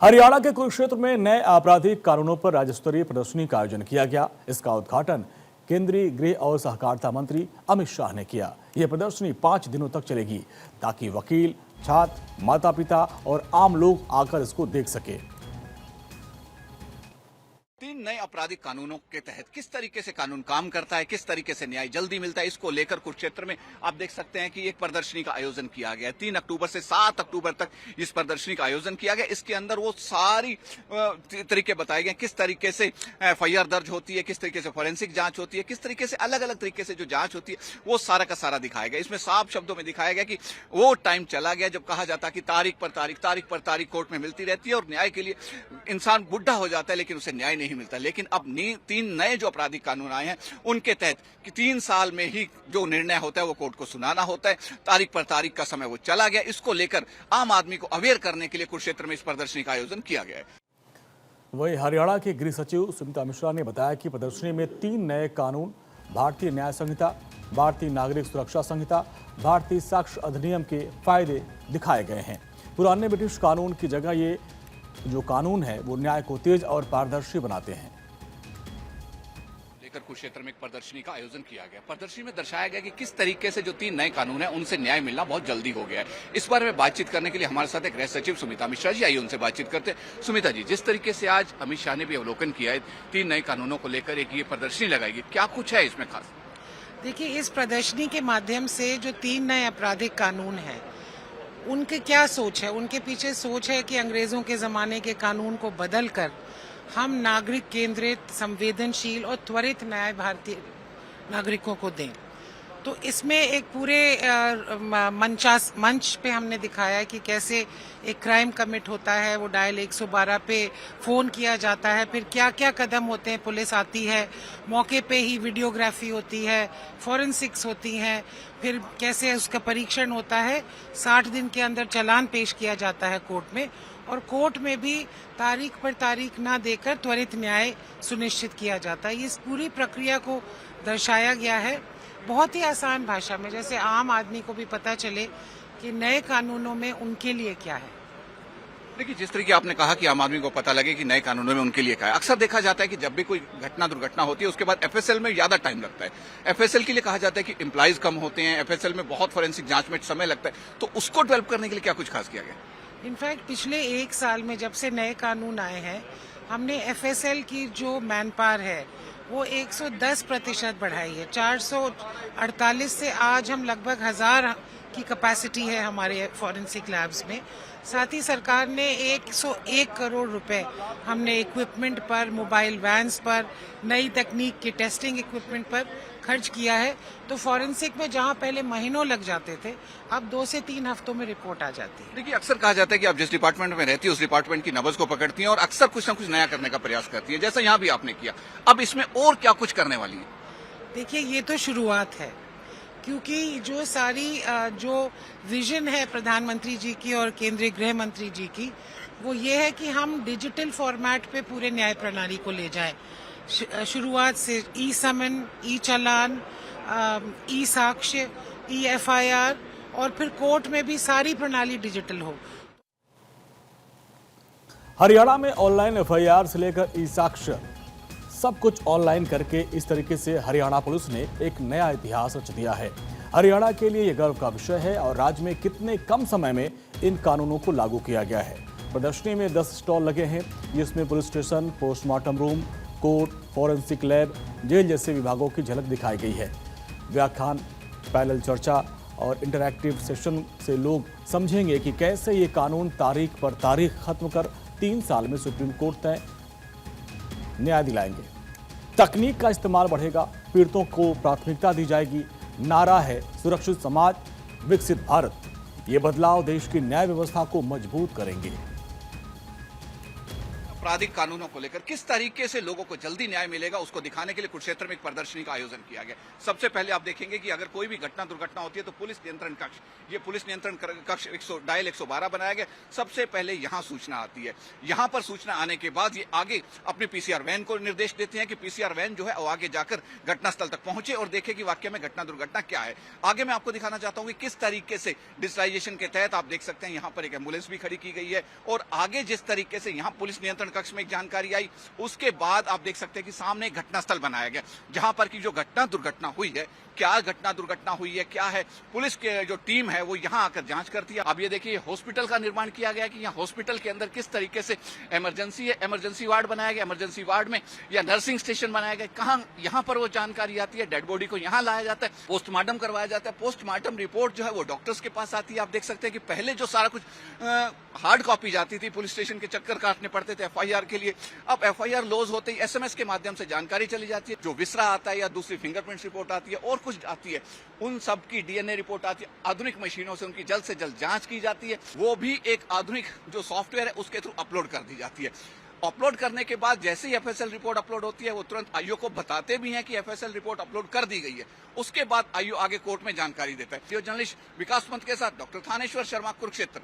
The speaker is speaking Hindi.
हरियाणा के कुरुक्षेत्र में नए आपराधिक कानूनों पर राज्य स्तरीय प्रदर्शनी का आयोजन किया गया। इसका उद्घाटन केंद्रीय गृह और सहकारिता मंत्री अमित शाह ने किया। यह प्रदर्शनी 5 दिनों तक चलेगी ताकि वकील, छात्र, माता पिता और आम लोग आकर इसको देख सके। 3 नए आपराधिक कानूनों के तहत किस तरीके से कानून काम करता है, किस तरीके से न्याय जल्दी मिलता है, इसको लेकर कुरुक्षेत्र में आप देख सकते हैं कि एक प्रदर्शनी का आयोजन किया गया है। 3 अक्टूबर से 7 अक्टूबर तक इस प्रदर्शनी का आयोजन किया गया। इसके अंदर वो सारी तरीके बताए गए, किस तरीके से एफआईआर दर्ज होती है, किस तरीके से फॉरेंसिक जांच होती है, किस तरीके से अलग अलग तरीके से जो जांच होती है वो सारा का सारा दिखाया गया। इसमें साफ शब्दों में दिखाया गया कि वो टाइम चला गया जब कहा जाता कि तारीख पर तारीख कोर्ट में मिलती रहती है और न्याय के लिए इंसान बुढ़ा हो जाता है लेकिन उसे न्याय नहीं मिलता। लेकिन अब 3 नए जो आपराधिक कानून आए हैं उनके तहत कि 3 साल में ही जो निर्णय होता है वो कोर्ट को सुनाना होता है। तारीख पर तारीख का समय वो चला गया। इसको लेकर आम आदमी को अवेयर करने के लिए कुरुक्षेत्र में इस प्रदर्शनी का आयोजन किया गया है। वहीं हरियाणा के गृह सचिव सुमिता मिश्रा ने बताया कि प्रदर्शनी में 3 नए कानून भारतीय न्याय संहिता, भारतीय नागरिक सुरक्षा संहिता, भारतीय साक्ष्य अधिनियम के फायदे दिखाए गए हैं। पुराने ब्रिटिश कानून की जगह ये जो कानून है वो न्याय को तेज और पारदर्शी बनाते हैं। कुरुक्षेत्र में एक प्रदर्शनी का आयोजन किया गया। प्रदर्शनी में दर्शाया गया कि किस तरीके से जो 3 नए कानून हैं उनसे न्याय मिलना बहुत जल्दी हो गया है। इस बारे में बातचीत करने के लिए हमारे साथ एक गृह सचिव सुमिता मिश्रा जी आई, उनसे बातचीत करते हैं। सुमिता जी, जिस तरीके से आज अमित शाह ने भी अवलोकन किया है 3 नए कानूनों को लेकर एक ये प्रदर्शनी लगाएगी, क्या कुछ है इसमें खास? देखिए, इस प्रदर्शनी के माध्यम से जो 3 नए आपराधिक कानून हैं उनके क्या सोच है, उनके पीछे सोच है कि अंग्रेजों के जमाने के कानून को बदल कर हम नागरिक केंद्रित, संवेदनशील और त्वरित न्याय भारतीय नागरिकों को दें। तो इसमें एक पूरे मंच पे हमने दिखाया है कि कैसे एक क्राइम कमिट होता है, वो डायल 112 पे फोन किया जाता है, फिर क्या क्या कदम होते हैं, पुलिस आती है, मौके पे ही वीडियोग्राफी होती है, फॉरेंसिक्स होती हैं, फिर कैसे उसका परीक्षण होता है, 60 दिन के अंदर चालान पेश किया जाता है कोर्ट में, और कोर्ट में भी तारीख पर तारीख ना देकर त्वरित न्याय सुनिश्चित किया जाता है। इस पूरी प्रक्रिया को दर्शाया गया है बहुत ही आसान भाषा में, जैसे आम आदमी को भी पता चले कि नए कानूनों में उनके लिए क्या है। देखिए, जिस तरीके आपने कहा कि आम आदमी को पता लगे कि नए कानूनों में उनके लिए क्या है, अक्सर देखा जाता है कि जब भी कोई दुर्घटना होती है उसके बाद एफएसएल में ज्यादा टाइम लगता है। एफएसएल के लिए कहा जाता है कि एम्प्लॉइज कम होते हैं, एफएसएल में बहुत फॉरेंसिक जांच में समय लगता है, तो उसको डेवलप करने के लिए क्या कुछ खास किया गया? इनफैक्ट पिछले 1 साल में जब से नए कानून आए हैं हमने एफएसएल की जो मैन पावर है वो 110% बढ़ाई है। 448 से आज हम लगभग 1000 की कैपेसिटी है हमारे फॉरेंसिक लैब्स में। साथ ही सरकार ने 101 करोड़ रुपए हमने इक्विपमेंट पर, मोबाइल वैन्स पर, नई तकनीक के टेस्टिंग इक्विपमेंट पर खर्च किया है। तो फॉरेंसिक में जहां पहले महीनों लग जाते थे अब 2 से 3 हफ्तों में रिपोर्ट आ जाती है। देखिए, अक्सर कहा जाता है कि आप जिस डिपार्टमेंट में रहती है उस डिपार्टमेंट की नब्ज को पकड़ती हैं और अक्सर कुछ न कुछ नया करने का प्रयास करती है, जैसा यहाँ भी आपने किया। अब इसमें और क्या कुछ करने वाली है? देखिए, ये तो शुरुआत है, क्योंकि जो सारी जो विजन है प्रधानमंत्री जी की और केंद्रीय गृह मंत्री जी की, वो ये है कि हम डिजिटल फॉर्मेट पे पूरे न्याय प्रणाली को ले जाएं। शुरुआत से ई समन, ई चालान, ई साक्ष्य, ई एफआईआर और फिर कोर्ट में भी सारी प्रणाली डिजिटल हो। हरियाणा में ऑनलाइन एफआईआर से लेकर ई साक्ष्य सब कुछ ऑनलाइन करके इस तरीके से हरियाणा पुलिस ने एक नया इतिहास रच दिया है। हरियाणा के लिए यह गर्व का विषय है और राज्य में कितने कम समय में इन कानूनों को लागू किया गया है। प्रदर्शनी में 10 स्टॉल लगे हैं जिसमें police station, postmortem room, court, forensic lab, jail जैसे विभागों की झलक दिखाई गई है। व्याख्यान, पैनल चर्चा और इंटरैक्टिव सेशन से लोग समझेंगे कि कैसे ये कानून तारीख पर तारीख खत्म कर 3 साल में सुप्रीम कोर्ट तय न्याय दिलाएंगे। तकनीक का इस्तेमाल बढ़ेगा, पीड़ितों को प्राथमिकता दी जाएगी। नारा है सुरक्षित समाज, विकसित भारत। ये बदलाव देश की न्याय व्यवस्था को मजबूत करेंगे। आपराधिक कानूनों को लेकर किस तरीके से लोगों को जल्दी न्याय मिलेगा, उसको दिखाने के लिए कुरुक्षेत्र में एक प्रदर्शनी का आयोजन किया गया। सबसे पहले आप देखेंगे कि अगर कोई भी घटना दुर्घटना होती है तो पुलिस नियंत्रण कक्ष, ये पुलिस नियंत्रण कक्ष डायल 112 बनाया गया। सबसे पहले यहाँ सूचना आती है। यहाँ पर सूचना आने के बाद ये आगे अपने पीसीआर वैन को निर्देश देते हैं कि पीसीआर वैन जो है वो आगे जाकर घटनास्थल तक पहुंचे और देखे कि वाकई में घटना दुर्घटना क्या है। आगे मैं आपको दिखाना चाहता हूं कि किस तरीके से डिजिटलाइजेशन के तहत आप देख सकते हैं यहाँ पर एक एम्बुलेंस भी खड़ी की गई है और आगे जिस तरीके से यहाँ पुलिस नियंत्रण कक्ष में एक जानकारी आई, उसके बाद आप देख सकते हैं कि सामने घटनास्थल बनाया गया जहां पर की जो घटना दुर्घटना हुई है, क्या घटना दुर्घटना हुई है, क्या है, पुलिस के जो टीम है वो यहाँ आकर जांच करती है। अब ये देखिए हॉस्पिटल का निर्माण किया गया कि यहाँ हॉस्पिटल के अंदर किस तरीके से इमरजेंसी है, इमरजेंसी वार्ड बनाया गया, इमरजेंसी वार्ड में या नर्सिंग स्टेशन बनाया गया, कहाँ यहाँ पर वो जानकारी आती है। डेड बॉडी को यहाँ लाया जाता है, पोस्टमार्टम करवाया जाता है। पोस्टमार्टम रिपोर्ट जो है वो डॉक्टर्स के पास आती है। आप देख सकते हैं कि पहले जो सारा कुछ हार्ड कॉपी जाती थी, पुलिस स्टेशन के चक्कर काटने पड़ते थे एफआईआर के लिए, अब एफआईआर लॉज होते ही एसएमएस के माध्यम से जानकारी चली जाती है। जो विसरा आता है या दूसरी फिंगरप्रिंट रिपोर्ट आती है और कुछ आती है, उन सब की डीएनए रिपोर्ट आती है। आधुनिक मशीनों से उनकी जल्द से जल्द जांच की जाती है। वो भी एक आधुनिक जो सॉफ्टवेयर है उसके थ्रू अपलोड कर दी जाती है। अपलोड करने के बाद जैसे ही एफएसएल रिपोर्ट अपलोड होती है वो तुरंत आईओ को बताते भी हैं कि एफएसएल रिपोर्ट अपलोड कर दी गई है। उसके बाद आईओ आगे कोर्ट में जानकारी देता है। जर्नलिस्ट विकास पंत के साथ डॉक्टर थानेश्वर शर्मा, कुरुक्षेत्र।